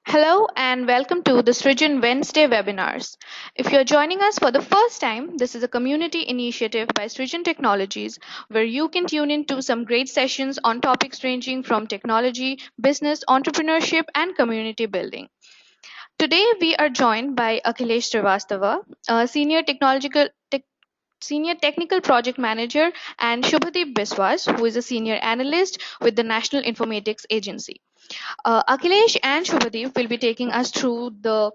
Hello and welcome to the Srijan Wednesday webinars. If you're joining us for the first time, this is a community initiative by Srijan Technologies where you can tune into some great sessions on topics ranging from technology, business, entrepreneurship, and community building. Today we are joined by Akhilesh Srivastava, a senior technical project manager, and Shubhadeep Biswas, who is a senior analyst with the National Informatics Agency. Akhilesh and Shubhadeep will be taking us through the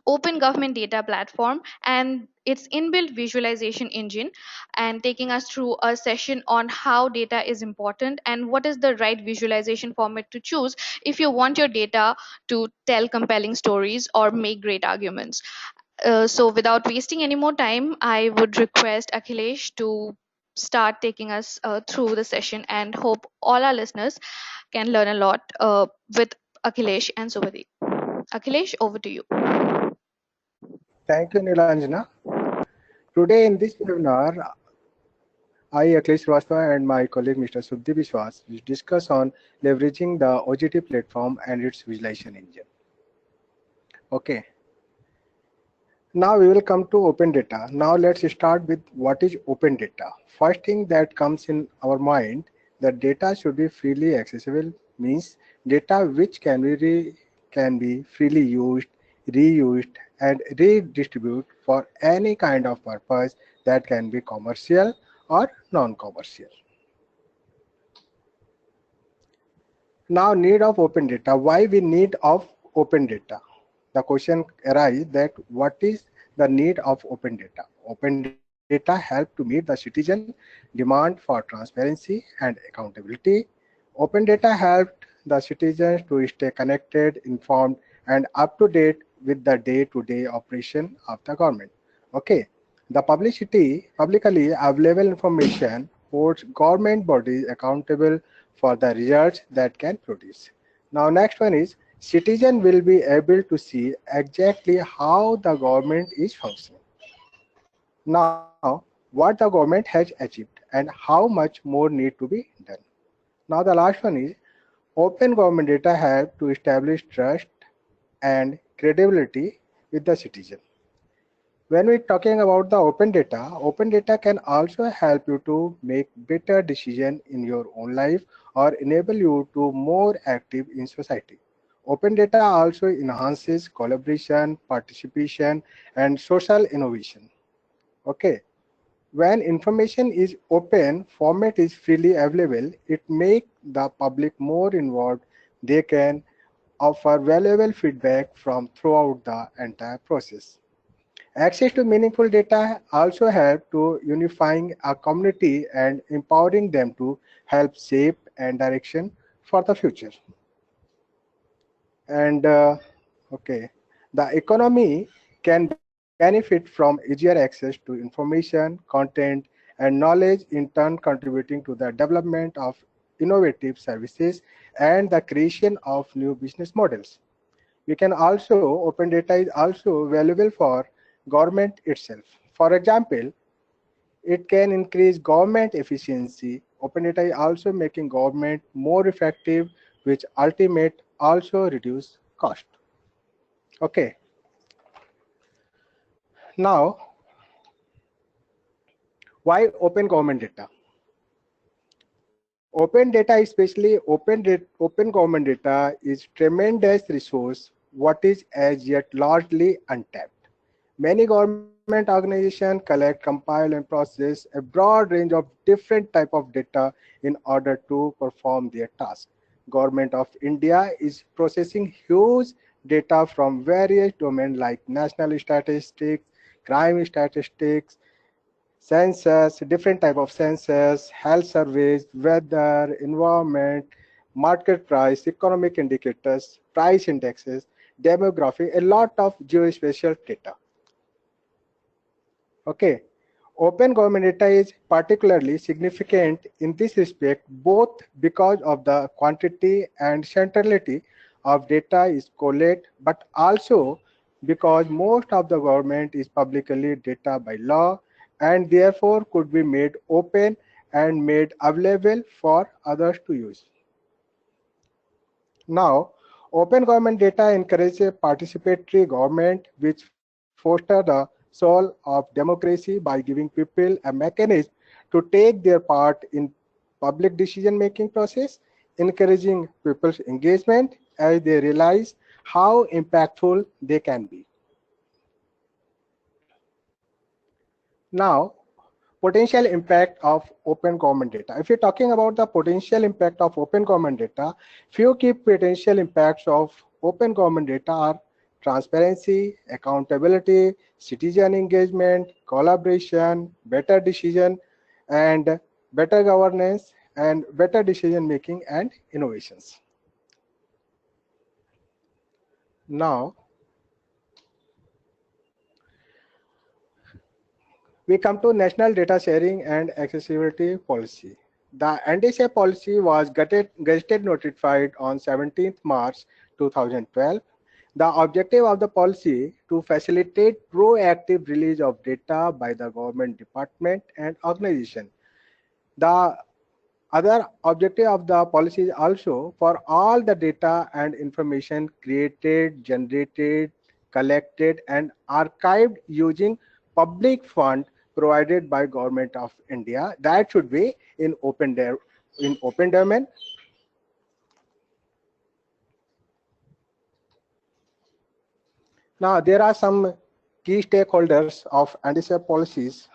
Open Government Data Platform and its inbuilt visualization engine, and taking us through a session on how data is important and what is the right visualization format to choose if you want your data to tell compelling stories or make great arguments. So, without wasting any more time, I would request Akhilesh to start taking us through the session and hope all our listeners can learn a lot with Akhilesh and Subhadeep. Akhilesh, over to you. Thank you, Nilanjana. Today in this webinar, I, Akhilesh Srivastava, and my colleague Mr. Subdeep Biswas will discuss on leveraging the OGT platform and its visualization engine. Okay. Now we will come to open data. Now let's start with what is open data. First thing that comes in our mind that data should be freely accessible means data which can be freely used, reused, and redistributed for any kind of purpose that can be commercial or non-commercial. Now need of open data. Why we need of open data? The question arises that what is the need of open data? Open data help to meet the citizen demand for transparency and accountability. Open data helped the citizens to stay connected, informed, and up to date with the day-to-day operation of the government. Okay, the publicly available information holds government bodies accountable for the results that can produce. Now, next one is citizen will be able to see exactly how the government is functioning. Now, what the government has achieved and how much more need to be done. Now, the last one is open government data help to establish trust and credibility with the citizen. When we're talking about the open data can also help you to make better decision in your own life or enable you to more active in society. Open data also enhances collaboration, participation, and social innovation. Okay. When information is open, format is freely available, it makes the public more involved. They can offer valuable feedback from throughout the entire process. Access to meaningful data also help to unifying a community and empowering them to help shape and direction for the future. And okay, the economy can benefit from easier access to information, content, and knowledge, in turn contributing to the development of innovative services and the creation of new business models. We can also, open data is also valuable for government itself. For example, it can increase government efficiency. Open data is also making government more effective, which ultimate also reduce cost. Okay, now why open government data? Open data, especially open government data, is tremendous resource what is as yet largely untapped. Many government organizations collect, compile, and process a broad range of different type of data in order to perform their task. Government of India is processing huge data from various domains like national statistics, crime statistics, census, different type of census, health surveys, weather, environment, market price, economic indicators, price indexes, demographic, a lot of geospatial data. Okay. Open government data is particularly significant in this respect, both because of the quantity and centrality of data is collected, but also because most of the government is publicly data by law and therefore could be made open and made available for others to use. Now, Open government data encourages participatory government, which foster the soul of democracy by giving people a mechanism to take their part in public decision-making process, encouraging people's engagement as they realize how impactful they can be. Now, potential impact of open government data. If you're talking about the potential impact of open government data, few key potential impacts of open government data are transparency, accountability, citizen engagement, collaboration, better decision, and better governance, and better decision making and innovations. Now, we come to National Data Sharing and Accessibility Policy. The NDSA policy was gazetted notified on 17th March 2012. The objective of the policy to facilitate proactive release of data by the government department and organization. The other objective of the policy is also for all the data and information created, generated, collected, and archived using public fund provided by Government of India, that should be in open domain. Now there are some key stakeholders of NDSA policies.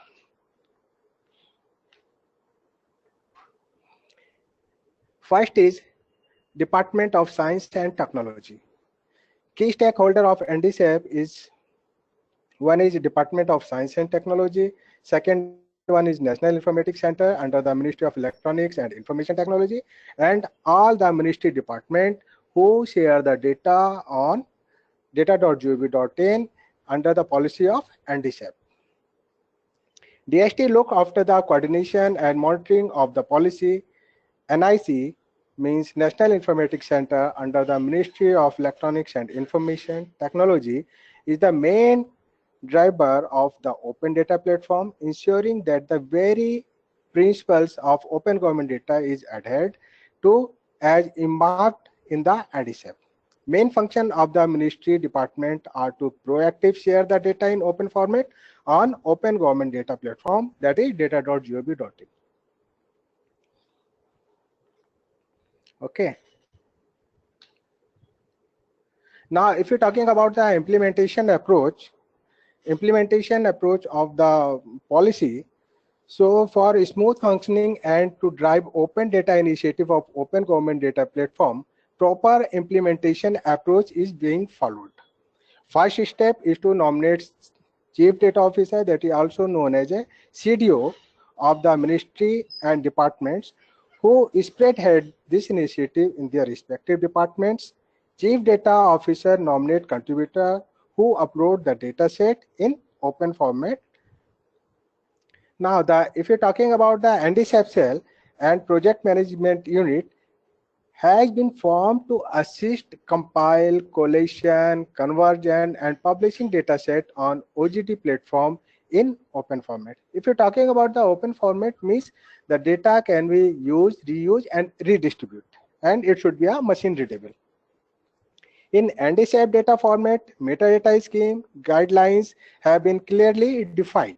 First is Department of Science and Technology. Key stakeholder of NDSA is one is Department of Science and Technology. Second one is National Informatics Center under the Ministry of Electronics and Information Technology, and all the ministry department who share the data on data.gov.in under the policy of NDSAP. DST look after the coordination and monitoring of the policy. NIC means National Informatics Center under the Ministry of Electronics and Information Technology is the main driver of the open data platform, ensuring that the very principles of open government data is adhered to as earmarked in the NDSAP. Main function of the ministry department are to proactive share the data in open format on open government data platform, that is data.gov.in. Okay. Now, if you're talking about the implementation approach of the policy, so for smooth functioning and to drive open data initiative of open government data platform, proper implementation approach is being followed. First step is to nominate Chief Data Officer, that is also known as a CDO of the ministry and departments, who spearhead this initiative in their respective departments. Chief Data Officer nominate contributor who upload the data set in open format. Now, if you're talking about the NDSAP cell and project management unit has been formed to assist compile, collation, conversion, and publishing data set on OGD platform in open format. If you're talking about the open format, means the data can be used, reused, and redistribute, and it should be a machine readable. In NDSAP data format, metadata scheme guidelines have been clearly defined.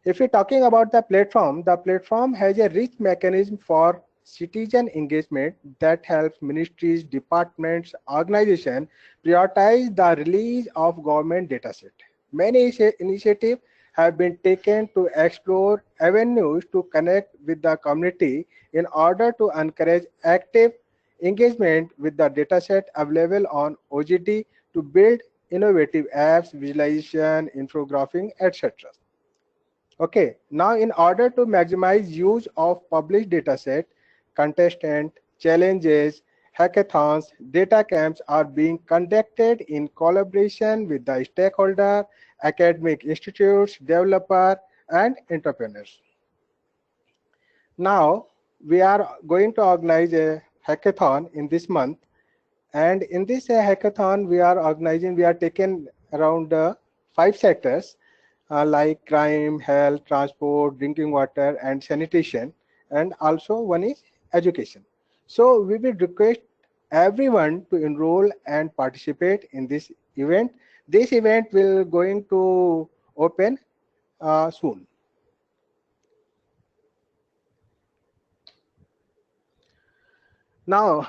If you're talking about the platform has a rich mechanism for citizen engagement that helps ministries, departments, organizations prioritize the release of government dataset. Many initiatives have been taken to explore avenues to connect with the community in order to encourage active engagement with the dataset available on OGD to build innovative apps, visualization, infographic, etc. Okay, now in order to maximize use of published dataset, contestant, challenges, hackathons, data camps are being conducted in collaboration with the stakeholder, academic institutes, developer, and entrepreneurs. Now, we are going to organize a hackathon in this month, and in this hackathon we are taking around 5 sectors like crime, health, transport, drinking water, and sanitation, and also one is education. So we will request everyone to enroll and participate in this event. This event will going to open soon. Now,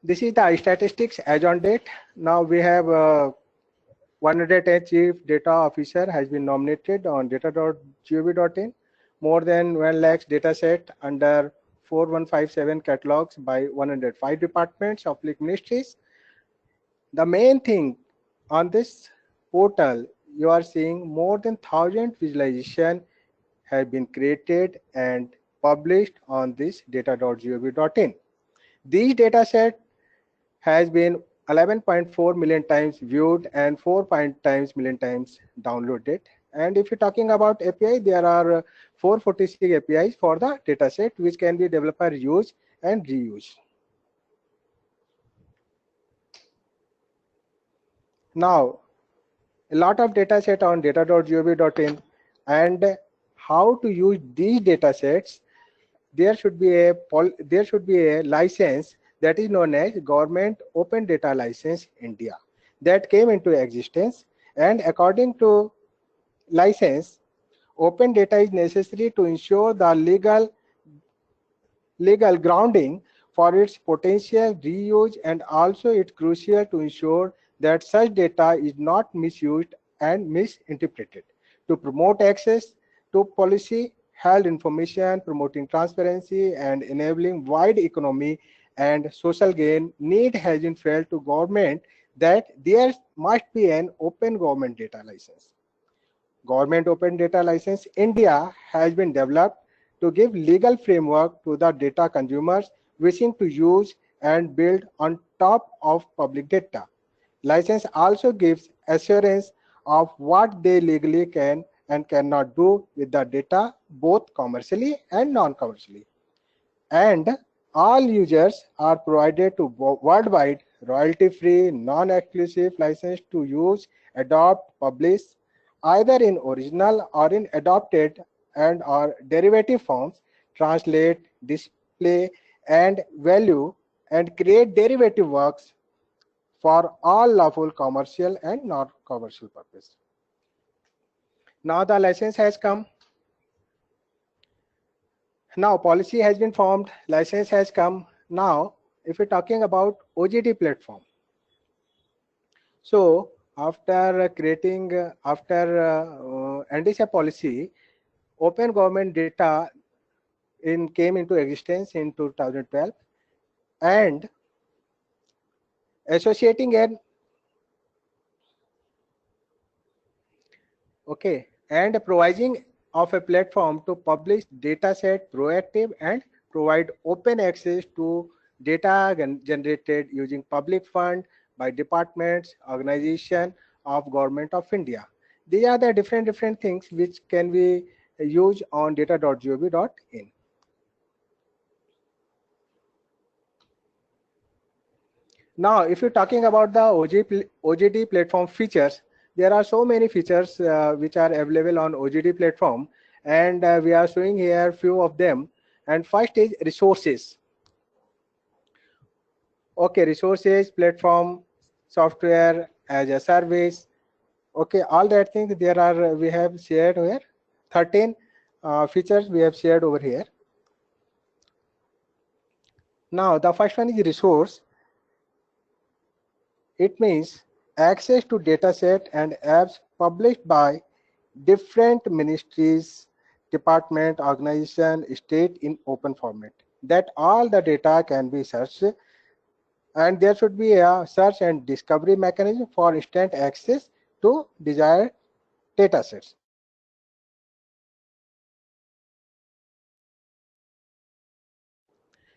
this is the statistics as on date. Now we have 110 chief data officer has been nominated on data.gov.in. More than 1 lakh data set under 4157 catalogs by 105 departments of public ministries. The main thing on this portal, you are seeing more than 1,000 visualization have been created and published on this data.gov.in. These data set has been 11.4 million times viewed and 4 times million times downloaded. And if you're talking about API, there are 446 APIs for the dataset, which can be developer use and reuse. Now, a lot of dataset on data.gov.in, and how to use these datasets. There should be a license that is known as Government Open Data License India that came into existence, and according to license, open data is necessary to ensure the legal grounding for its potential reuse, and also it's crucial to ensure that such data is not misused and misinterpreted. To promote access to policy held information, promoting transparency and enabling wide economy and social gain, need has been felt to government that there must be an open government data license. Government Open Data License India has been developed to give legal framework to the data consumers wishing to use and build on top of public data. License also gives assurance of what they legally can and cannot do with the data, both commercially and non-commercially. And all users are provided to worldwide royalty-free, non-exclusive license to use, adopt, publish, either in original or in adopted and or derivative forms, translate, display, and value, and create derivative works for all lawful commercial and non-commercial purpose. Now the license has come. Now policy has been formed, license has come. Now, if we're talking about OGD platform, so after creating, NDSA policy, open government data came into existence in 2012, and associating an and providing of a platform to publish data set proactive and provide open access to data generated using public fund by departments, organization of Government of India. These are the different things which can be used on data.gov.in. Now, if you're talking about the OGD platform features, there are so many features which are available on OGD platform, and we are showing here few of them. And first is resources. Okay, resources, platform, software as a service. Okay, all that things there are, we have shared here. 13 features we have shared over here. Now, the first one is resource. It means access to dataset and apps published by different ministries, department, organization, state in open format. That all the data can be searched, and there should be a search and discovery mechanism for instant access to desired datasets.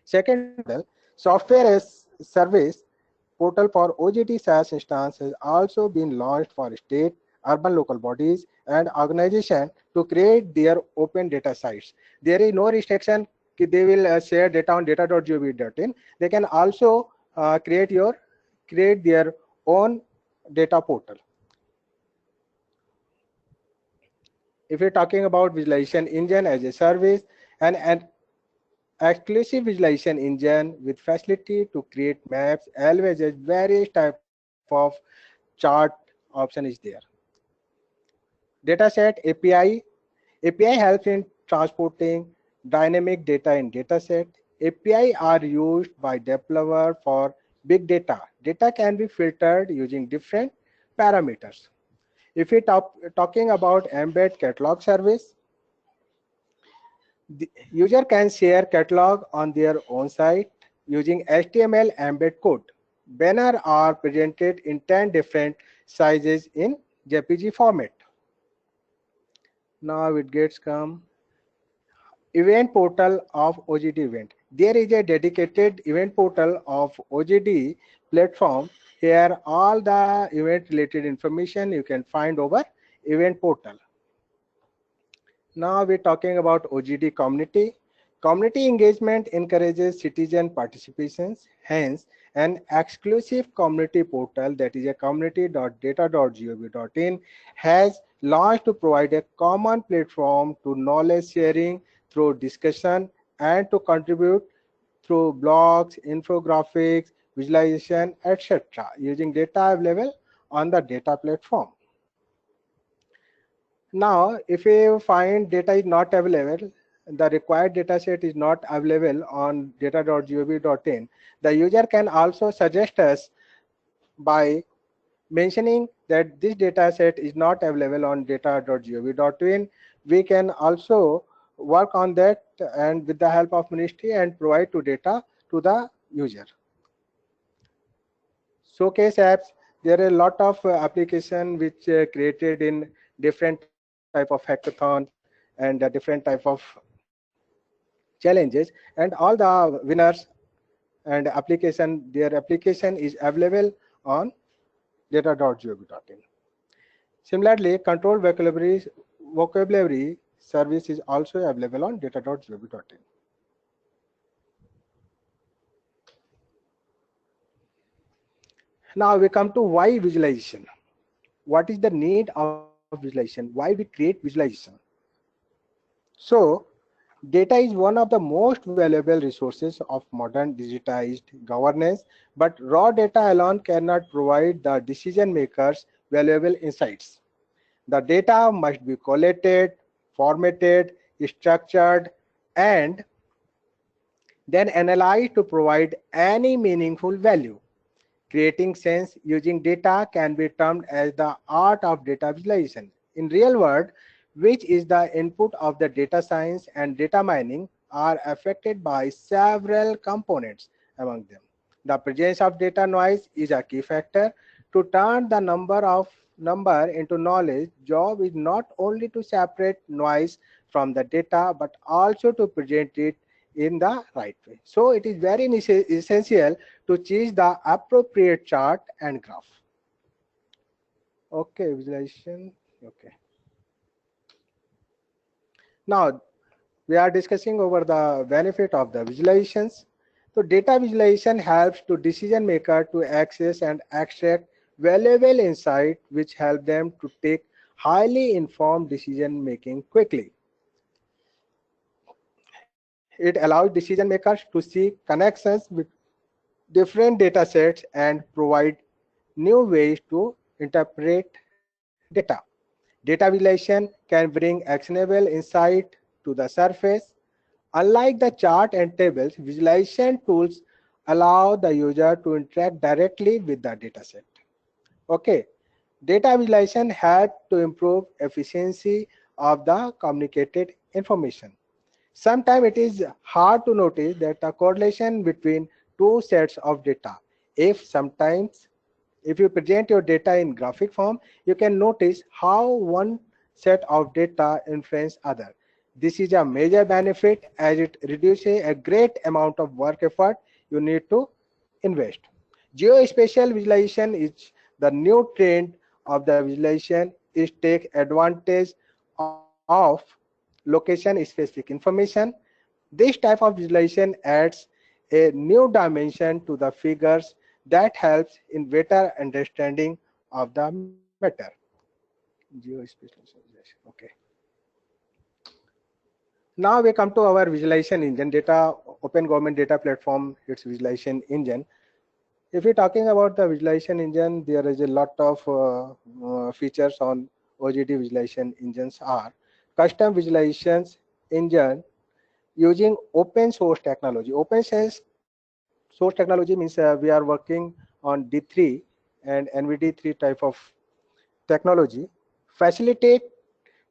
Second model, software as service portal for OGD SaaS instance has also been launched for state, urban local bodies, and organizations to create their open data sites. There is no restriction that they will share data on data.gov.in. They can also create their own data portal. If you're talking about visualization engine as a service, and exclusive visualization engine with facility to create maps, LVS, various type of chart option is there. Dataset API helps in transporting dynamic data in dataset. API are used by developer for big data. Data can be filtered using different parameters. If we talking about embed catalog service, the user can share catalog on their own site using HTML embed code. Banner are presented in 10 different sizes in JPG format. Now it gets come event portal of OGD event. There is a dedicated event portal of OGD platform. Here all the event related information you can find over event portal. Now we're talking about OGD community. Community engagement encourages citizen participations. Hence, an exclusive community portal, that is a community.data.gov.in, has launched to provide a common platform to knowledge sharing through discussion and to contribute through blogs, infographics, visualization, etc. using data available on the data platform. Now, if you find data is not available, the required data set is not available on data.gov.in, the user can also suggest us by mentioning that this data set is not available on data.gov.in. We can also work on that and with the help of ministry and provide to data to the user. Showcase apps, there are a lot of application which created in different type of hackathon and different type of challenges, and all the winners and application, their application is available on data.gov.in. Similarly, control vocabulary service is also available on data.gov.in. Now we come to why visualization. What is the need of visualization? Why we create visualization? So, data is one of the most valuable resources of modern digitized governance, but raw data alone cannot provide the decision makers valuable insights. The data must be collected, formatted, structured, and then analyzed to provide any meaningful value. Creating sense using data can be termed as the art of data visualization. In real world, which is the input of the data science and data mining, are affected by several components. Among them, the presence of data noise is a key factor. To turn the number into knowledge, job is not only to separate noise from the data, but also to present it in the right way. So it is very essential to choose the appropriate chart and graph. Okay, visualization. Okay. Now we are discussing over the benefit of the visualizations. So data visualization helps to decision maker to access and extract valuable insight which help them to take highly informed decision making quickly. It allows decision makers to see connections with different data sets and provide new ways to interpret data. Data visualization can bring actionable insight to the surface. Unlike the chart and tables, visualization tools allow the user to interact directly with the dataset. Okay, data visualization helps to improve efficiency of the communicated information. Sometimes it is hard to notice that a correlation between two sets of data. If you present your data in graphic form, you can notice how one set of data influence other. This is a major benefit as it reduces a great amount of work effort you need to invest. Geospatial visualization is the new trend of the visualization is take advantage of location-specific information. This type of visualization adds a new dimension to the figures that helps in better understanding of the matter. Geospatial visualization. Okay. Now we come to our visualization engine, data open government data platform, its visualization engine. If you're talking about the visualization engine, there is a lot of features on OGD visualization engines are custom visualizations engine using open source technology. Open source technology means we are working on D3 and NVD3 type of technology, facilitate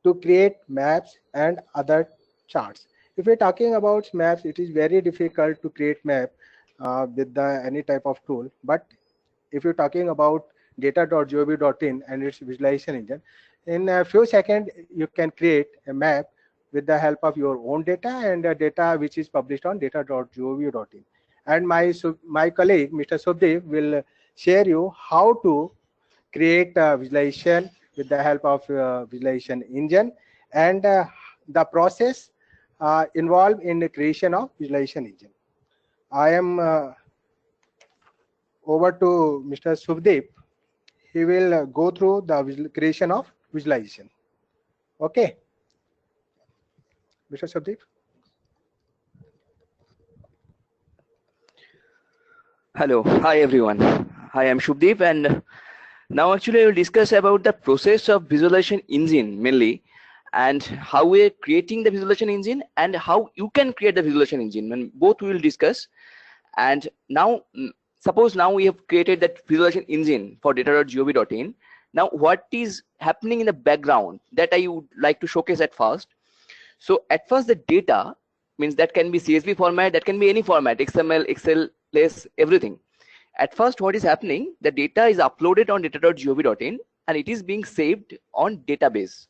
to create maps and other charts. If we're talking about maps, it is very difficult to create map with any type of tool. But if you're talking about data.gov.in and its visualization engine, in a few seconds, you can create a map with the help of your own data and data which is published on data.gov.in. And my colleague, Mr. Subdeep, will share you how to create a visualization with the help of visualization engine and the process involved in the creation of visualization engine. I am over to Mr. Subdeep. He will go through the creation of visualization. Okay, Mr. Subdeep. Hello, hi everyone. Hi, I'm Shubdeep, and now actually I will discuss about the process of visualization engine mainly, and how we're creating the visualization engine and how you can create the visualization engine. When both we will discuss. And now, suppose now we have created that visualization engine for data.gov.in. Now, what is happening in the background that I would like to showcase at first. So at first, the data means that can be CSV format, that can be any format, XML, Excel, everything. At first, what is happening, the data is uploaded on data.gov.in and it is being saved on database.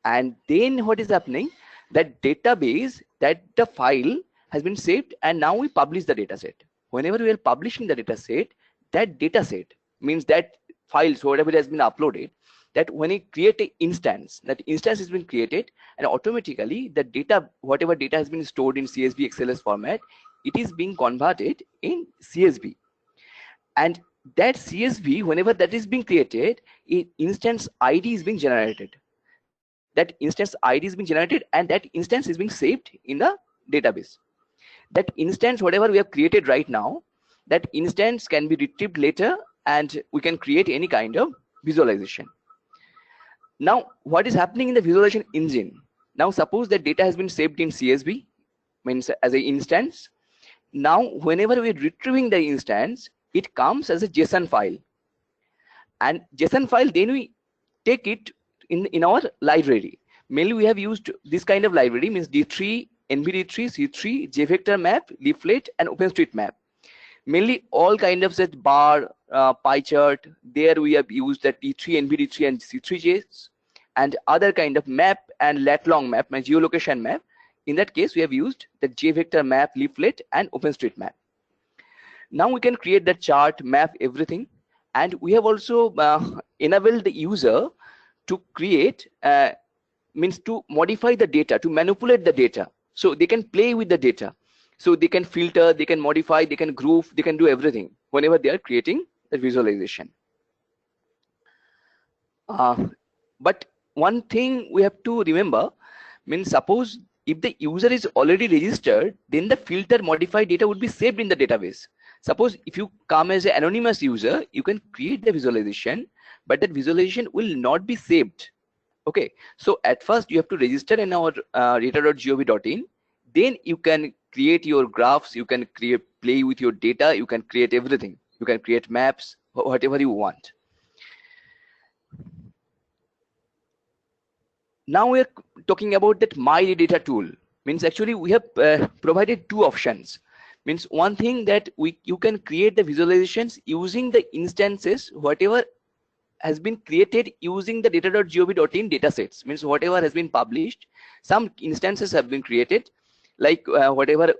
And then what is happening, that database, that the file has been saved, and now we publish the data set. Whenever we are publishing the data set, that data set means that files, whatever has been uploaded, that when you create an instance, that instance has been created, and automatically the data, whatever data has been stored in CSV XLS format, it is being converted in CSV. And that CSV, whenever that is being created, instance ID is being generated. That instance ID is being generated, and that instance is being saved in the database. That instance, whatever we have created right now, that instance can be retrieved later, and we can create any kind of visualization. Now, what is happening in the visualization engine? Now, suppose that data has been saved in CSV, means as an instance. Now, whenever we are retrieving the instance, it comes as a JSON file. And JSON file, then we take it in our library. Mainly we have used this kind of library, means D3, NVD3, C3, JVector map, leaflet, and OpenStreetMap. Mainly all kind of such bar, pie chart, there we have used that D3, NVD3, and C3Js, and other kind of map and lat-long map, my geolocation map. In that case, we have used the JVector map, leaflet, and OpenStreetMap. Now we can create that chart, map, everything. And we have also enabled the user to create, means to modify the data, to manipulate the data. So they can play with the data. So they can filter, they can modify, they can group, they can do everything whenever they are creating the visualization. But one thing we have to remember, means suppose if the user is already registered, then the filter modified data would be saved in the database. Suppose if you come as an anonymous user, you can create the visualization, but that visualization will not be saved. Okay, so at first you have to register in our data.gov.in. Then you can create your graphs, you can play with your data, you can create everything. You can create maps, whatever you want. Now we are talking about that My Data tool. Means actually we have provided two options. Means one thing that you can create the visualizations using the instances, whatever has been created using the data.gov.in datasets. Means whatever has been published, some instances have been created, like whatever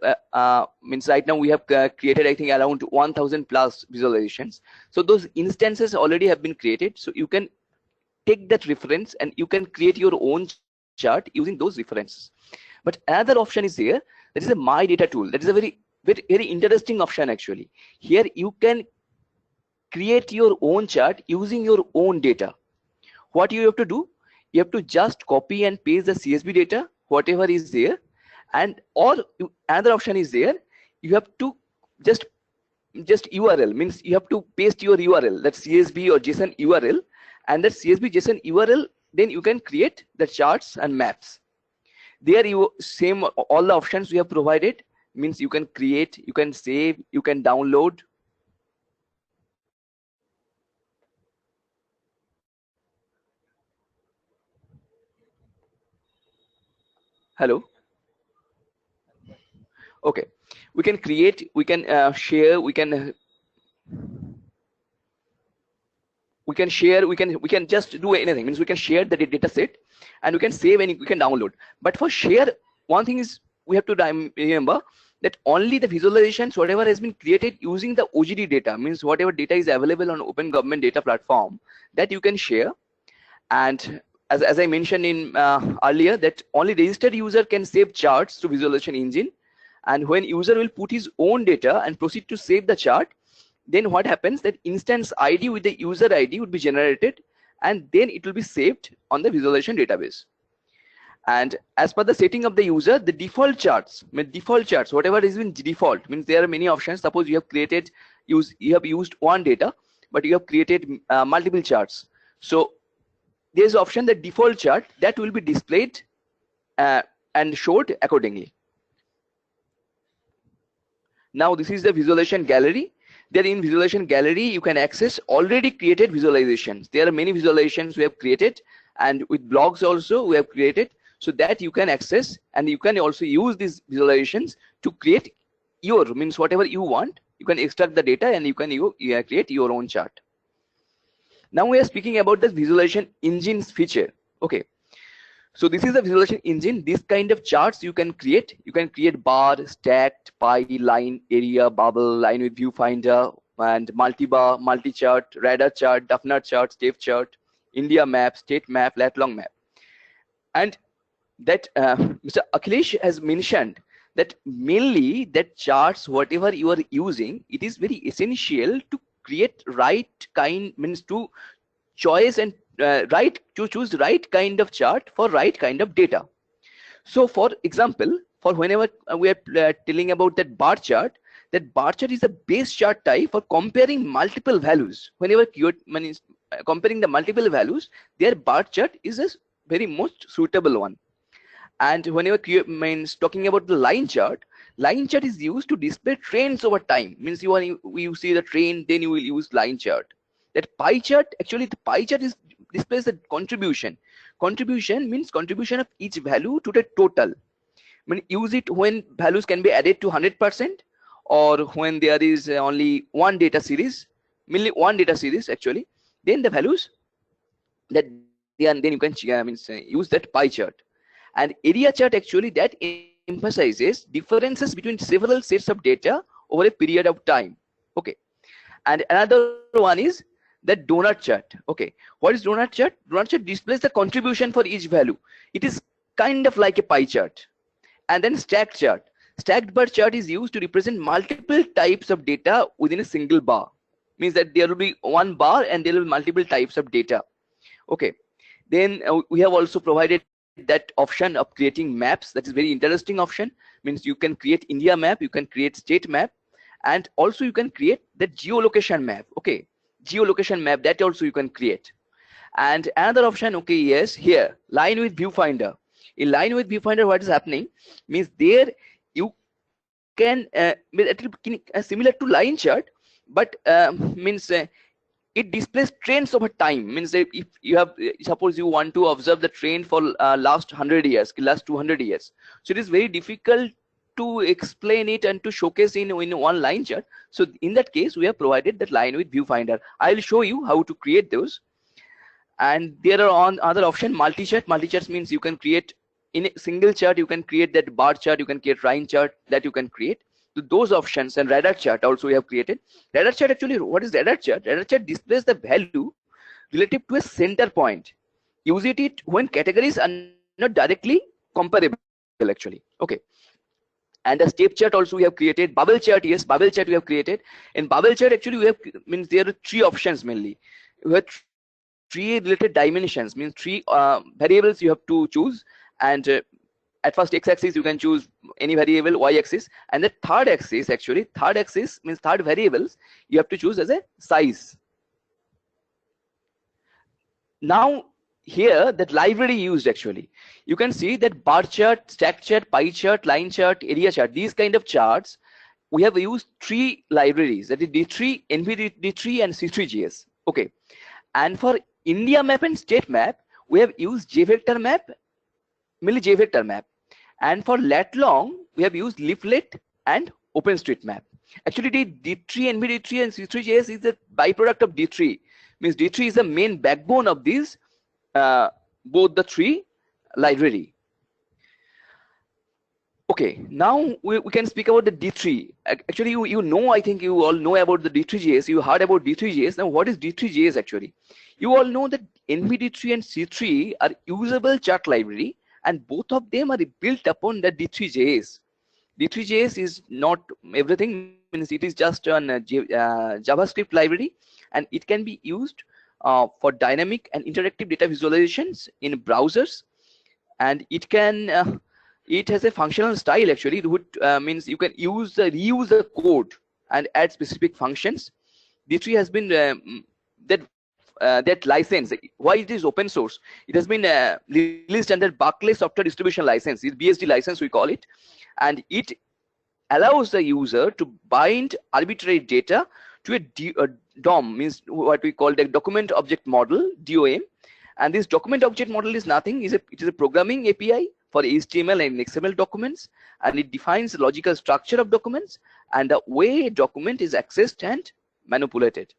means right now we have created, I think, around 1000 plus visualizations. So those instances already have been created. So you can take that reference and you can create your own chart using those references. But another option is here, that is a My Data tool. That is a very interesting option actually. Here you can create your own chart using your own data. What you have to do, you have to just copy and paste the CSV data, whatever is there, and another option is there, you have to just URL, means you have to paste your URL, that CSV or JSON URL, and that CSV JSON URL, then you can create the charts and maps. There you same all the options we have provided, means you can create, you can save, you can download. Hello. Okay, we can create, we can share, we can share, we can just do anything, means we can share the data set, and we can save and we can download. But for share, one thing is we have to remember that only the visualizations whatever has been created using the OGD data, means whatever data is available on Open Government Data Platform, that you can share. And as I mentioned in earlier, that only registered user can save charts to visualization engine, and when user will put his own data and proceed to save the chart, then what happens, that instance ID with the user ID would be generated, and then it will be saved on the visualization database. And as per the setting of the user, the default charts, whatever is in default, means there are many options. Suppose you have created, you have used one data, but you have created multiple charts. So there's option, the default chart, that will be displayed and showed accordingly. Now this is the visualization gallery. There in visualization gallery, you can access already created visualizations. There are many visualizations we have created, and with blogs also we have created, so that you can access, and you can also use these visualizations to create your, means whatever you want, you can extract the data and you can create your own chart. Now we are speaking about the visualization engines feature. Okay, so this is the visualization engine. This kind of charts you can create. You can create bar, stacked, pie, line, area, bubble, line with viewfinder, and multi-bar, multi-chart, radar chart, Duffner chart, step chart, India map, state map, lat-long map. And that Mr. Akhilesh has mentioned that mainly that charts, whatever you are using, it is very essential to create right kind, means to choice and choose right kind of chart for right kind of data. So for example, for whenever we are telling about that bar chart is a base chart type for comparing multiple values. Whenever you are comparing the multiple values, their bar chart is a very most suitable one. And whenever means talking about the line chart is used to display trends over time, means you see the trend, then you will use line chart. That pie chart, actually the pie chart displays the contribution means contribution of each value to the total. I mean, use it when values can be added to 100%, or when there is only one data series, mainly one data series actually, then the values that then you can use that pie chart. And area chart, actually that emphasizes differences between several sets of data over a period of time. Okay, and another one is the donut chart. Okay, what is donut chart? Donut chart displays the contribution for each value. It is kind of like a pie chart. And then stacked chart. Stacked bar chart is used to represent multiple types of data within a single bar. Means that there will be one bar and there will be multiple types of data. Okay, then we have also provided that option of creating maps. That is very interesting option. Means you can create India map, you can create state map, and also you can create the geolocation map. Okay, geolocation map, that also you can create. And another option, okay, yes, here line with viewfinder. In line with viewfinder, what is happening means there you can similar to line chart, but means it displays trends over time. Means that if you have, suppose you want to observe the trend for last 100 years, last 200 years, so it is very difficult to explain it and to showcase in one line chart. So in that case, we have provided that line with viewfinder. I will show you how to create those. And there are on other option, multi-chart. Multi-charts means you can create in a single chart, you can create that bar chart, you can create line chart, that you can create. So those options. And radar chart also we have created. Radar chart, actually what is radar chart? Radar chart displays the value relative to a center point. Use it when categories are not directly comparable actually. Okay. And the step chart also we have created. Bubble chart, yes, bubble chart we have created. In bubble chart, actually we have, means there are three options mainly. We have three related dimensions, means three variables you have to choose. And at first x-axis you can choose any variable, y-axis, and the third axis, actually third axis means third variables, you have to choose as a size. Now here that library used, actually you can see that bar chart, stack chart, pie chart, line chart, area chart, these kind of charts we have used 3 libraries, that is D3, NVD3 and C3GS. Okay, and for India map and state map we have used JVector map, mainly JVector map, and for lat long we have used leaflet and OpenStreetMap. Actually the D3, NVD3 and C3GS is a byproduct of D3, means D3 is the main backbone of these both the 3 library. Okay, now we can speak about the D3. Actually you know, I think you all know about the D3GS, you heard about D3GS. Now what is D3GS actually? You all know that NVD3 and C3 are usable chart library, and both of them are built upon the D3JS. D3JS is not everything, means it is just an JavaScript library, and it can be used for dynamic and interactive data visualizations in browsers, and it can it has a functional style, actually, which means you can reuse the code and add specific functions. D3 has been that license, why it is open source, it has been released under Berkeley Software Distribution License, is BSD license we call it, and it allows the user to bind arbitrary data to a DOM, means what we call the document object model, DOM. And this document object model is nothing, it is a programming API for HTML and XML documents, and it defines the logical structure of documents and the way a document is accessed and manipulated.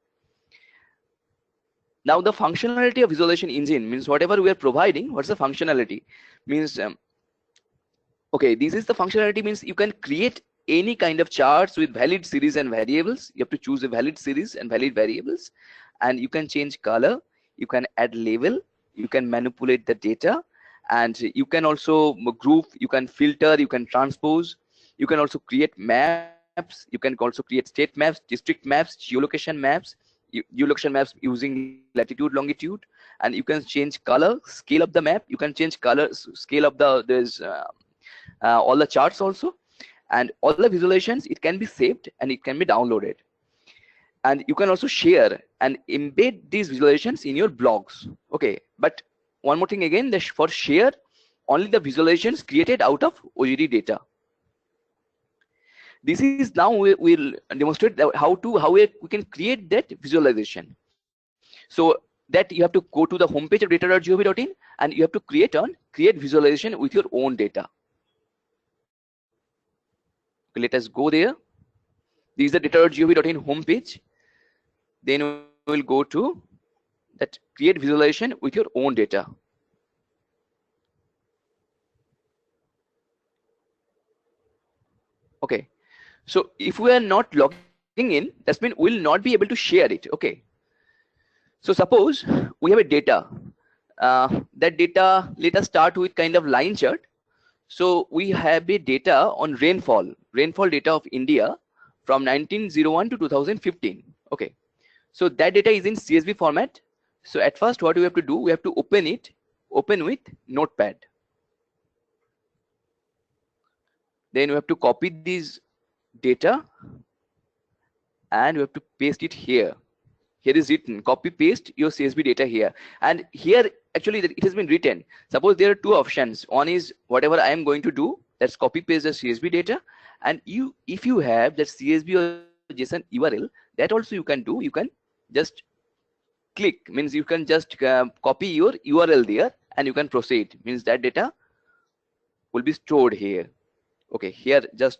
Now the functionality of visualization engine means whatever we are providing, what's the functionality? Means okay, this is the functionality, means you can create any kind of charts with valid series and variables. You have to choose a valid series and valid variables, and you can change color, you can add label, you can manipulate the data, and you can also group, you can filter, you can transpose, you can also create maps, you can also create state maps, district maps, geolocation maps, using latitude, longitude, and you can change color, scale of the map, you can change color, scale of all the charts also, and all the visualizations, it can be saved and it can be downloaded. And you can also share and embed these visualizations in your blogs. Okay, but one more thing again, for share, only the visualizations created out of OGD data. This is now we'll demonstrate how we can create that visualization. So that you have to go to the homepage of data.gov.in and you have to create visualization with your own data. Okay, let us go there. This is the data.gov.in homepage. Then we will go to that create visualization with your own data. Okay, so if we are not logging in, that means we will not be able to share it. Okay, so suppose we have a data, that data, let us start with kind of line chart. So we have a data on rainfall data of India from 1901 to 2015. Okay, so that data is in CSV format. So at first what we have to do, we have to open with Notepad. Then we have to copy this data and we have to paste it here. Here is written, copy paste your CSV data here. And here actually it has been written. Suppose there are 2 options. One is whatever I am going to do, that's copy paste the CSV data. And if you have that CSV or JSON URL, that also you can do. You can just click, means you can just copy your URL there and you can proceed, means that data will be stored here. Okay, here just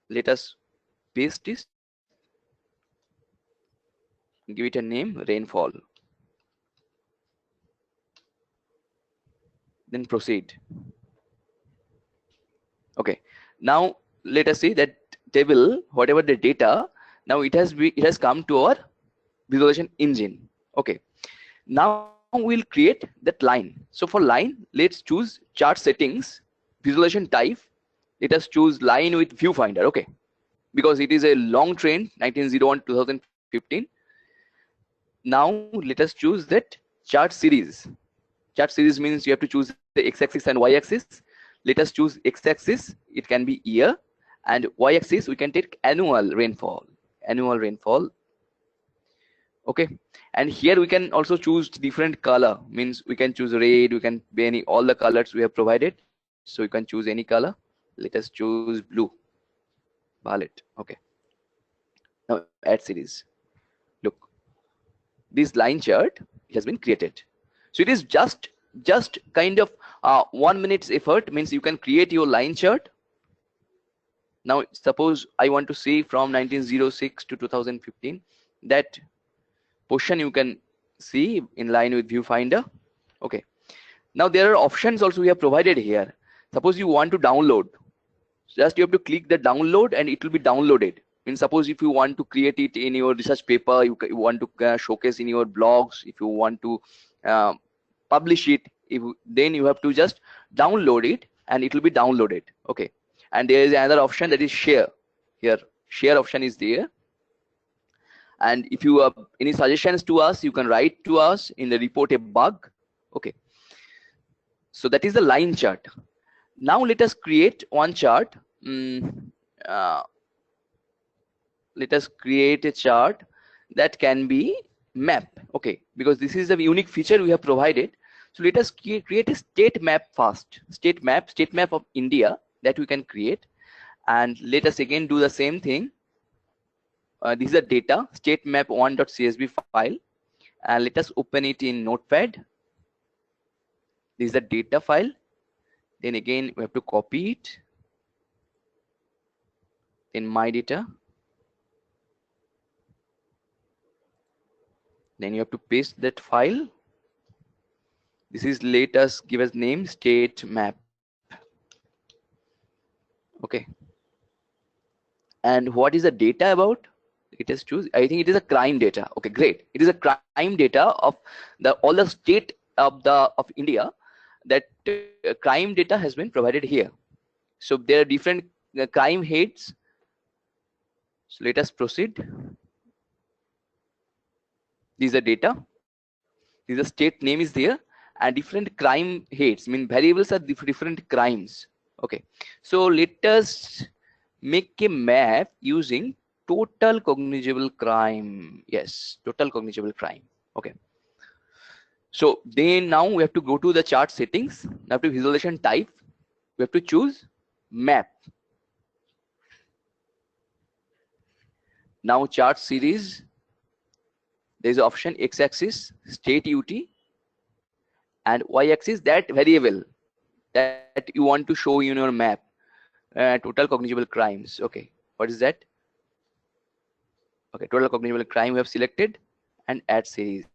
let us paste this, give it a name, rainfall, then proceed. Okay, now let us see that table, whatever the data, now it has come to our visualization engine. Okay, now we'll create that line. So for line, let's choose chart settings, visualization type. Let us choose line with viewfinder. Okay, because it is a long trend, 1901 2015. Now let us choose that chart series. Chart series means you have to choose the x-axis and y-axis. let us choose x-axis, it can be year, and y-axis we can take annual rainfall. Okay, and here we can also choose different color, means we can choose red, we can be any, all the colors we have provided, so you can choose any color. Let us choose blue, violet. Okay, now add series. Look, this line chart has been created. So it is just kind of 1 minute's effort, means you can create your line chart. Now suppose I want to see from 1906 to 2015, that portion you can see in line with viewfinder. Okay, now there are options also we have provided here. Suppose you want to download, just you have to click the download and it will be downloaded. Means suppose if you want to create it in your research paper, you want to showcase in your blogs, if you want to publish it, then you have to just download it and it will be downloaded. Okay, and there is another option, that is share. Here share option is there, and if you have any suggestions to us, you can write to us in the report a bug. Okay, so that is the line chart. Now let us create one chart. Let us create a chart that can be map. Okay, because this is the unique feature we have provided. So let us create a state map first. State map of India that we can create, and let us again do the same thing. This is a data state map 1.csv file, and let us open it in Notepad. This is the data file. Then again we have to copy it in my data. Then you have to paste that file. This is, let us give us name state map. Okay, and what is the data about? It is choose, I think it is a crime data. Okay, great. It is a crime data of all the state of India. That crime data has been provided here. So there are different crime heads. So let us proceed. These are data. These are state name is there, and different crime heads, mean variables are different crimes. Okay, so let us make a map using total cognizable crime. Yes, total cognizable crime. Okay, so then now we have to go to the chart settings. Now to visualization type, we have to choose map. Now chart series, there is option x-axis state UT, and y-axis that variable that you want to show in your map. Total cognizable crimes. Okay, what is that? Okay, total cognizable crime we have selected, and add series.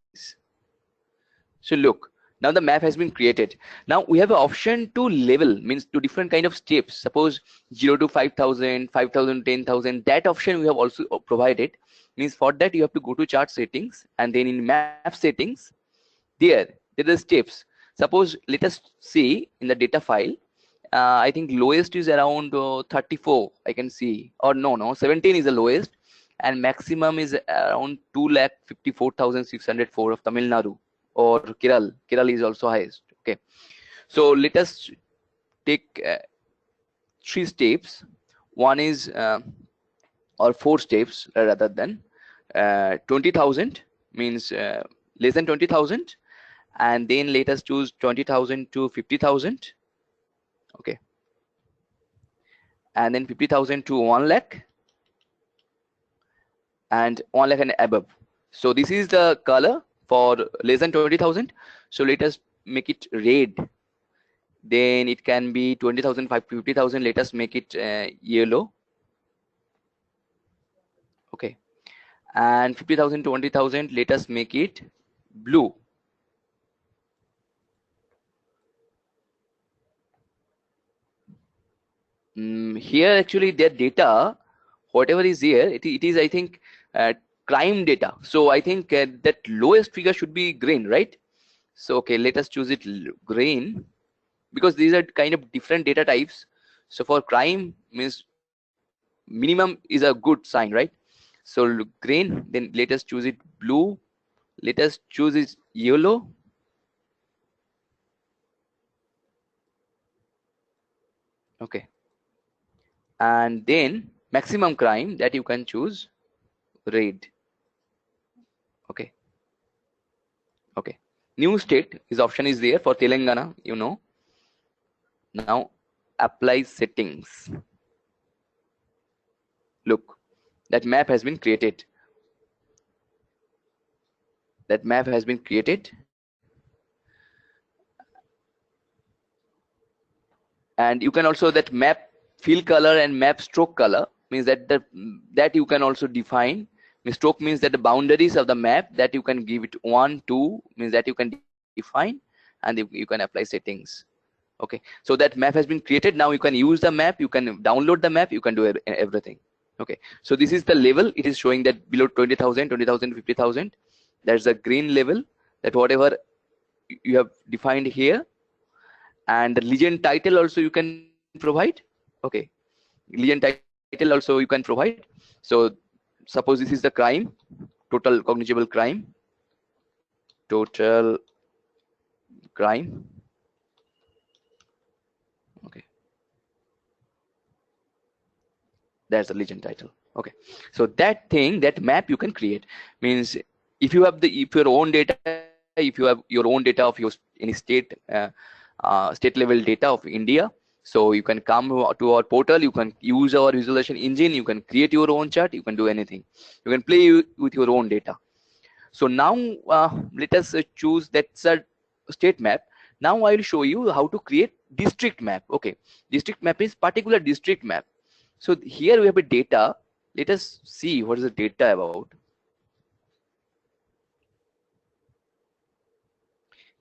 So look, now the map has been created. Now we have an option to level, means to different kind of steps. Suppose 0 to 5,000, 5,000, 10,000. That option we have also provided. Means for that you have to go to chart settings, and then in map settings, there are steps. Suppose let us see in the data file. I think lowest is around 34. I can see, or no, 17 is the lowest, and maximum is around 2,54,604 of Tamil Nadu or Kerala. Kerala is also highest. Okay, so let us take 3 steps. One is or 4 steps rather than 20,000, means less than 20,000, and then let us choose 20,000 to 50,000. Okay, and then 50,000 to 1 lakh, and 1 lakh and above. So this is the color for less than 20,000. So let us make it red. Then it can be 20,000, 50,000. Let us make it yellow. Okay, and 50,000, 20,000. Let us make it blue. Here actually their data, whatever is here, it is I think crime data. So I think that lowest figure should be green, right? So okay, let us choose it green, because these are kind of different data types. So for crime means minimum is a good sign, right? So green, then let us choose it blue, let us choose it yellow, Okay, and then maximum crime, that you can choose red. Okay, okay. New state is option is there for Telangana, you know. Now apply settings. Look, that map has been created. That map has been created, and you can also that map fill color and map stroke color means that that you can also define. Stroke means that the boundaries of the map, that you can give it 1 2 means that you can define, and you can apply settings. Okay, so that map has been created. Now you can use the map, you can download the map, you can do everything. Okay, so this is the level. It is showing that below 20,000, 20,000, 50,000, there's a green level, that whatever you have defined here. And the legend title also you can provide. Okay, legend title also you can provide. So suppose this is the crime, total cognizable crime, total crime. Okay, that's the legend title. Okay, so that thing, that map you can create, means if you have your own data, if you have your own data of your any state state level data of India, so you can come to our portal, you can use our visualization engine, you can create your own chart, you can do anything, you can play with your own data. So now let us choose that's a state map. Now I will show you how to create district map. Okay, district map is particular district map. So here we have a data. Let us see what is the data about.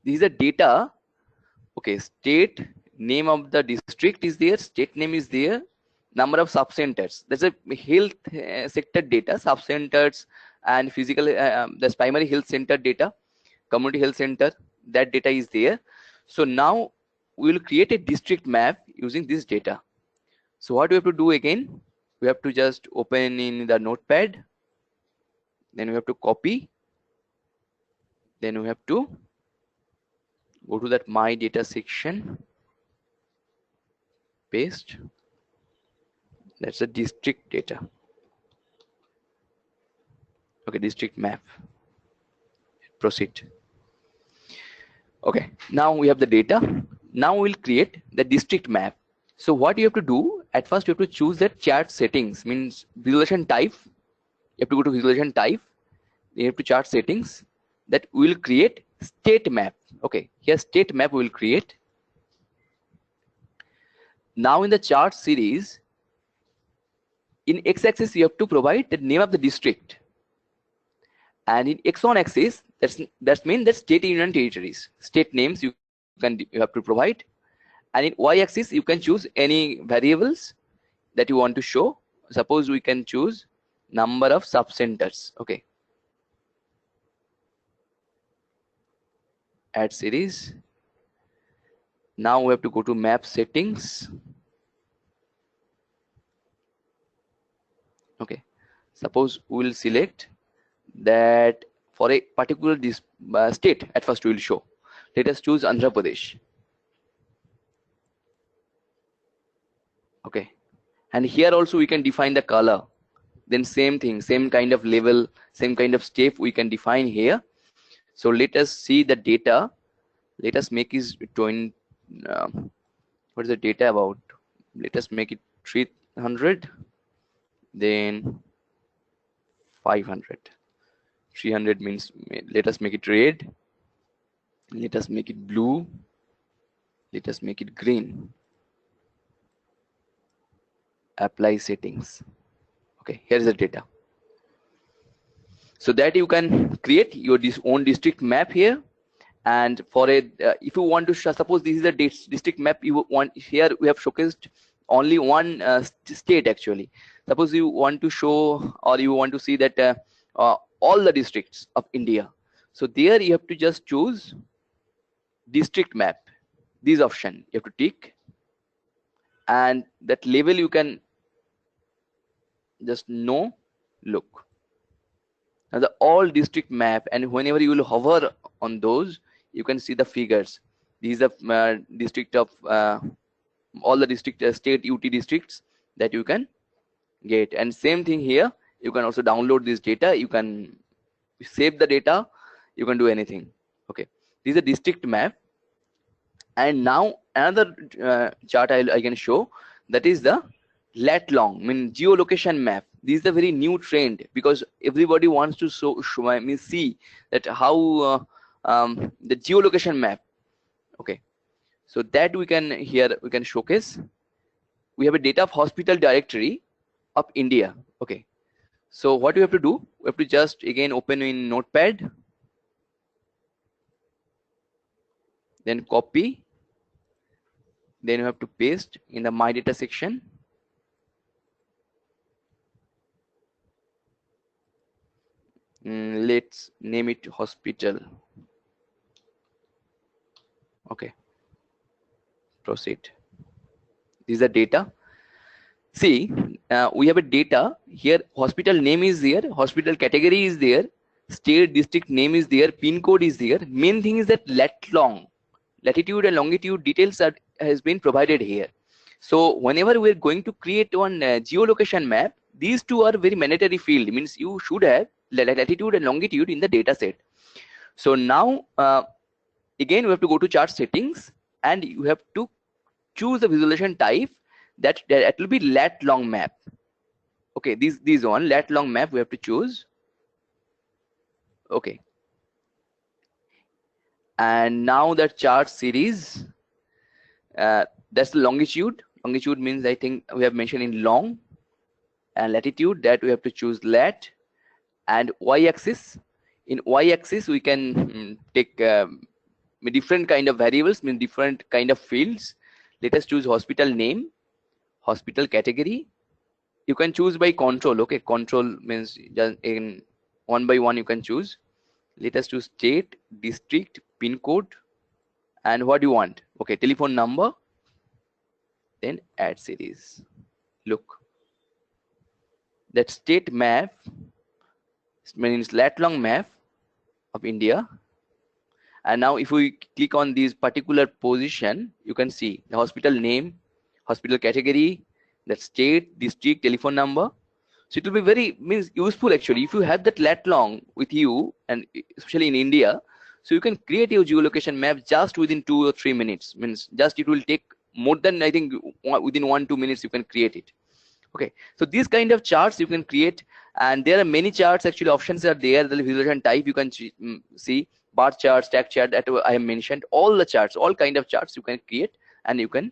This is the data. Okay, state name of the district is there, state name is there, number of sub-centers. There's a health sector data, sub-centers and physical, there's primary health center data, community health center, that data is there. So now we will create a district map using this data. So what we have to do again, we have to just open in the notepad, then we have to copy, then we have to go to that my data section, paste, that's the district data. Okay, district map, proceed. Okay, now we have the data. Now we'll create the district map. So what you have to do, at first you have to choose that chart settings, means visualization type. You have to go to visualization type, you have to chart settings, that will create state map. Okay, here state map will create. Now in the chart series, in x-axis you have to provide the name of the district, and in x1 axis, that's mean that state union territories, state names you have to provide, and in y-axis you can choose any variables that you want to show. Suppose we can choose number of sub-centers. Okay, add series. Now we have to go to map settings. Okay, suppose we will select that for a particular state, at first we will show. Let us choose Andhra Pradesh. Okay, and here also we can define the color. Then same thing, same kind of level, same kind of step we can define here. So let us see the data. Let us make it 20. What is the data about? Let us make it 300, then 500. 300 means, let us make it red, let us make it blue, let us make it green. Apply settings. Okay, here is the data. So that you can create your own district map here. And for a if you want to suppose this is the district map you want, here we have showcased only one state actually. Suppose you want to show, or you want to see that all the districts of India, so there you have to just choose district map, this option you have to tick, and that level you can just look. Now the all district map, and whenever you will hover on those, you can see the figures. These are district of all the district state UT districts that you can get. And same thing here, you can also download this data, you can save the data, you can do anything. Okay, this is a district map. And now another chart I can show, that is the lat long, mean geolocation map. This is a very new trend because everybody wants to see that how the geolocation map. Okay, so that we can showcase. We have a data of hospital directory of India. Okay, so what we have to do, we have to just again open in Notepad, then copy, then you have to paste in the my data section. Let's name it hospital. Okay, proceed. This is the data. See, we have a data here. Hospital name is there, hospital category is there, state district name is there, pin code is there. Main thing is that latitude and longitude details has been provided here. So whenever we're going to create one geolocation map, these two are very mandatory field. It means you should have latitude and longitude in the data set. So now again we have to go to chart settings and you have to choose the visualization type that will be lat long map. Okay, these one lat long map we have to choose. Okay, and now the chart series, that's the longitude. Longitude means I think we have mentioned in long, and latitude that we have to choose lat. And y-axis, in y-axis we can take different kind of variables, mean different kind of fields. Let us choose hospital name, hospital category. You can choose by control. Okay, control means just in one by one you can choose. Let us choose state, district, pin code, and what you want. Okay, telephone number, then add series. Look, that state map means lat long map of India. And now if we click on this particular position, you can see the hospital name, hospital category, the state, district, telephone number. So it will be very useful actually if you have that lat long with you, and especially in India. So you can create your geolocation map just within 2 or 3 minutes. Means just it will take more than, I think, within 1-2 minutes you can create it. Okay, so these kind of charts you can create, and there are many charts actually. Options are there. The visualization type you can see, bar chart, stack chart, that I have mentioned. All the charts, all kind of charts you can create, and you can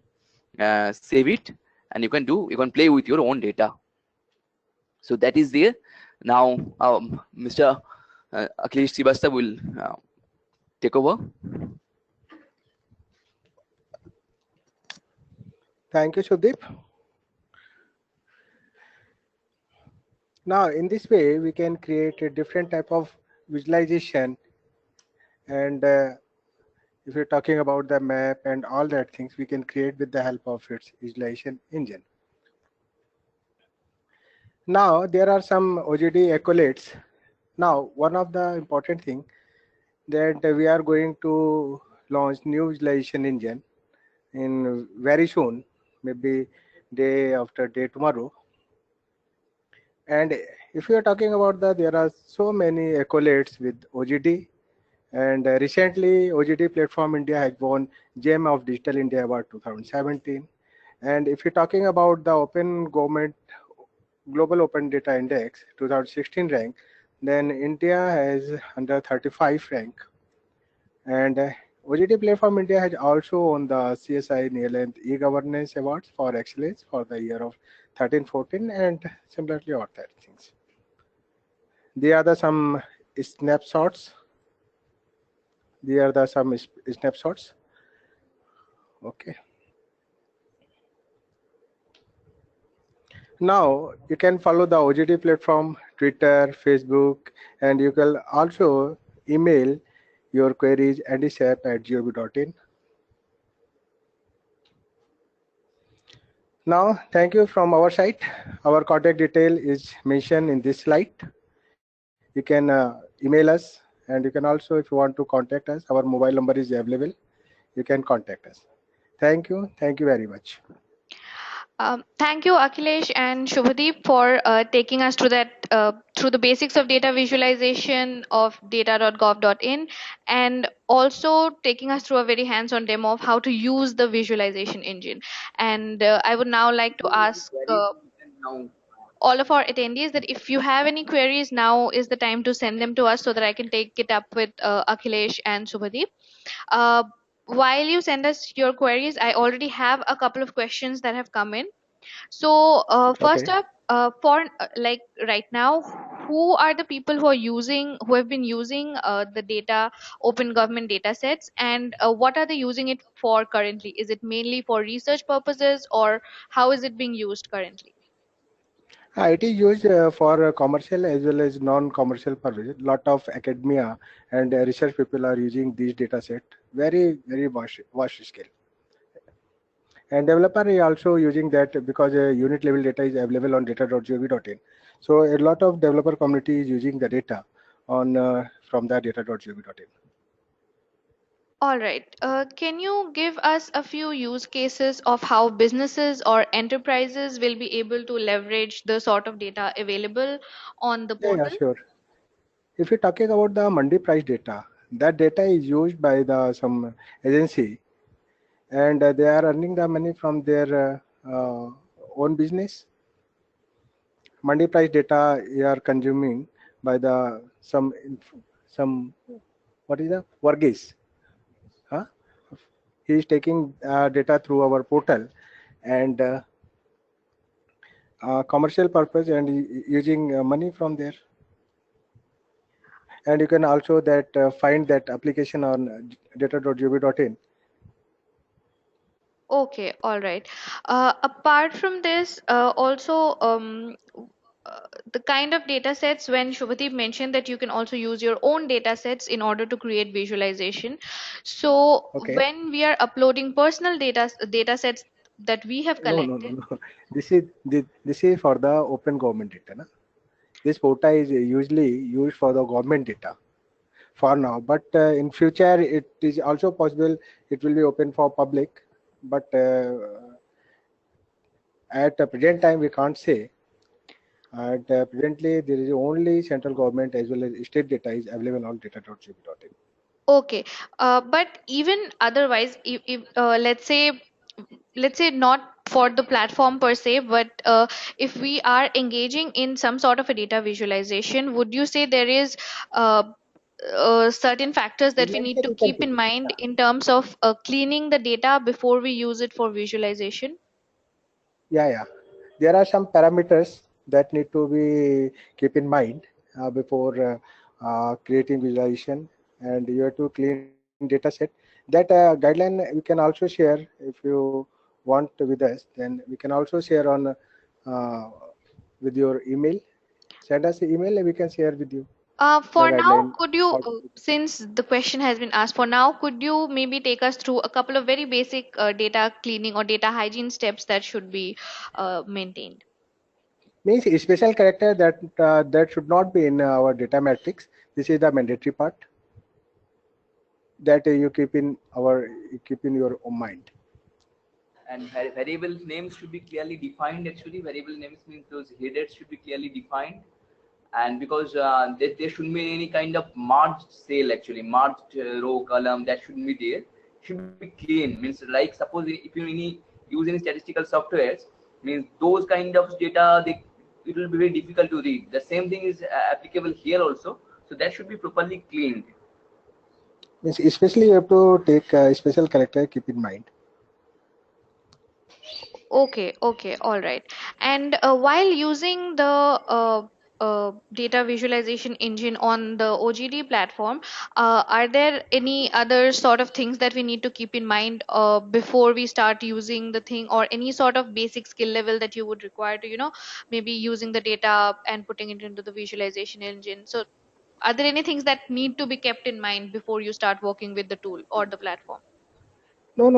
save it, and you can play with your own data. So that is there. Now Mr. Akhilesh Srivastava will take over. Thank you, Subhdeep. Now, in this way, we can create a different type of visualization. And if you're talking about the map and all that things, we can create with the help of its visualization engine. Now, there are some OGD accolades. Now, one of the important thing that we are going to launch new visualization engine in very soon, maybe day after day tomorrow. And if you are talking about that, there are so many accolades with OGD. And recently, OGD Platform India has won Gem of Digital India Award 2017. And if you're talking about the Open Government Global Open Data Index 2016 rank, then India has under 35 rank. And OGD Platform India has also won the CSI Near-Length E-Governance Awards for Excellence for the year of 13-14, and similarly all that things. There are some snapshots. Okay. Now you can follow the OGD platform, Twitter, Facebook, and you can also email your queries andysap@gov.in. Now, thank you from our side. Our contact detail is mentioned in this slide. You can email us, and you can also, if you want to contact us, our mobile number is available. You can contact us. Thank you. Thank you very much. Thank you, Akhilesh and Shubhadeep, for taking us through that through the basics of data visualization of data.gov.in, and also taking us through a very hands-on demo of how to use the visualization engine. And I would now like to ask all of our attendees that if you have any queries, now is the time to send them to us so that I can take it up with Akhilesh and Shubhadeep. Uh, while you send us your queries, I already have a couple of questions that have come in. So first Okay. up, for like right now, who are the people who have been using the data, open government data sets, and what are they using it for currently? Is it mainly for research purposes, or how is it being used currently? It is used for commercial as well as non-commercial purposes. Lot of academia and research people are using these data set very vast scale. And developer is also using that because unit level data is available on data.gov.in. So a lot of developer community is using the data on from the data.gov.in. All right. Can you give us a few use cases of how businesses or enterprises will be able to leverage the sort of data available on the Yeah, portal? sure. If you're talking about the Mandi price data, that data is used by the some agency, and they are earning the money from their own business. Mandi price data you are consuming by the some what is the Varghese, huh? He is taking data through our portal and commercial purpose and using money from there. And you can also that find that application on data.gov.in. Okay, all right. Apart from this, also the kind of data sets, when Shubhadeep mentioned that you can also use your own data sets in order to create visualization. So Okay. when we are uploading personal data sets that we have No, no, no, collected. no. This is for the open government data. Na? This portal is usually used for the government data for now, but in future it is also possible it will be open for public. But at the present time we can't say. At presently there is only central government as well as state data is available on data.gov.in. Okay, but even otherwise, if let's say not for the platform per se, but if we are engaging in some sort of a data visualization, would you say there is uh, certain factors that we need Freelancer to you can keep take in it. mind in terms of cleaning the data before we use it for visualization? Yeah. There are some parameters that need to be keep in mind before creating visualization, and you have to clean data set. That guideline we can also share if you want with us. Then we can also share on with your email. Send us an email and we can share with you the For now, guideline. could you, How to do. since the question has been asked, for now, could you maybe take us through a couple of very basic data cleaning or data hygiene steps that should be maintained? Means a special character that should not be in our data matrix. This is the mandatory part that you keep in your own mind. And variable names should be clearly defined. Actually, variable names means those headers should be clearly defined, and because there shouldn't be any kind of merged cell, actually merged row column, that shouldn't be there. Should be clean, means like suppose if you use any statistical softwares, means those kind of data, it will be very difficult to read. The same thing is applicable here also, so that should be properly cleaned. Means especially you have to take a special character. Keep in mind. Okay, all right. And while using the data visualization engine on the OGD platform, are there any other sort of things that we need to keep in mind before we start using the thing, or any sort of basic skill level that you would require to, maybe using the data and putting it into the visualization engine? So, are there any things that need to be kept in mind before you start working with the tool or the platform? No.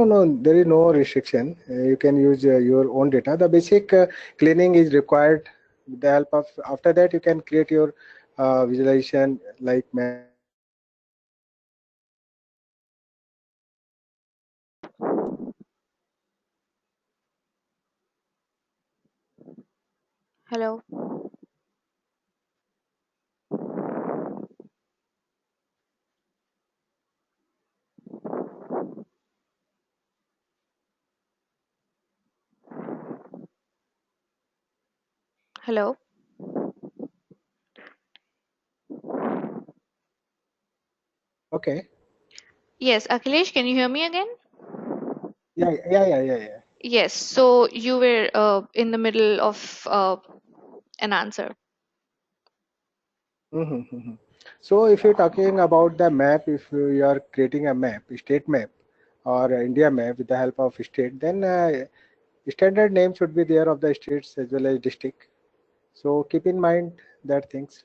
There is no restriction. You can use your own data. The basic cleaning is required. With the help of after that, you can create your visualization like manually or with the help of some Hello. Hello. Okay. Yes, Akhilesh, can you hear me again? Yeah. Yes. So you were in the middle of an answer. Mm-hmm. So if you're talking about the map, if you are creating a map, state map or India map with the help of state, then standard name should be there of the states as well as district. So keep in mind that things.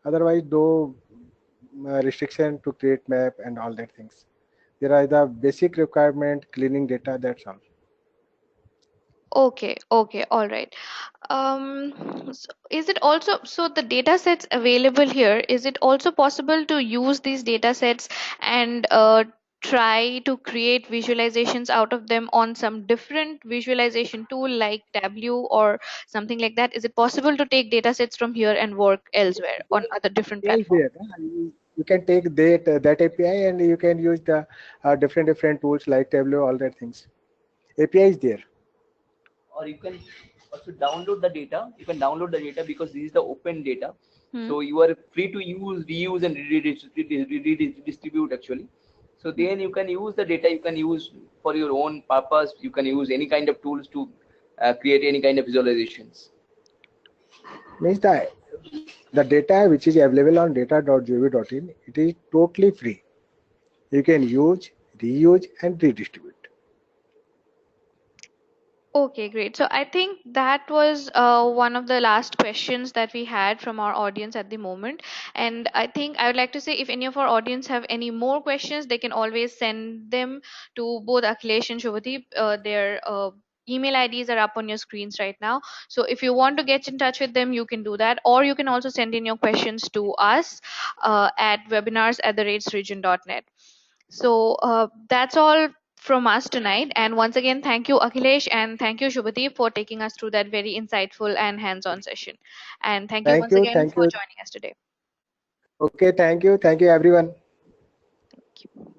Otherwise, though restriction to create map and all that things. There are the basic requirement, cleaning data. That's all. Okay, okay, all right. Is it also so the data sets available here, is it also possible to use these data sets and try to create visualizations out of them on some different visualization tool like Tableau or something like that? Is it possible to take data sets from here and work elsewhere on other different API is platforms? there. You can take that API and you can use the different tools like Tableau, all that things. API is there. Or you can also download the data. You can download the data because this is the open data. Hmm. So you are free to use, reuse, and redistribute actually. So then you can use the data. You can use for your own purpose. You can use any kind of tools to create any kind of visualizations. Means the data which is available on data.gov.in, it is totally free. You can use, reuse, and redistribute. Okay, great. So I think that was one of the last questions that we had from our audience at the moment. And I think I would like to say if any of our audience have any more questions, they can always send them to both Akhilesh and Shubhadeep. Their email IDs are up on your screens right now. So if you want to get in touch with them, you can do that. Or you can also send in your questions to us at webinars@region.net. So that's all from us tonight. And once again, thank you, Akhilesh, and thank you, Shubhadeep, for taking us through that very insightful and hands on session. And thank you Thank once you. again Thank for you. joining us today. Okay. Thank you. Thank you, everyone. Thank you.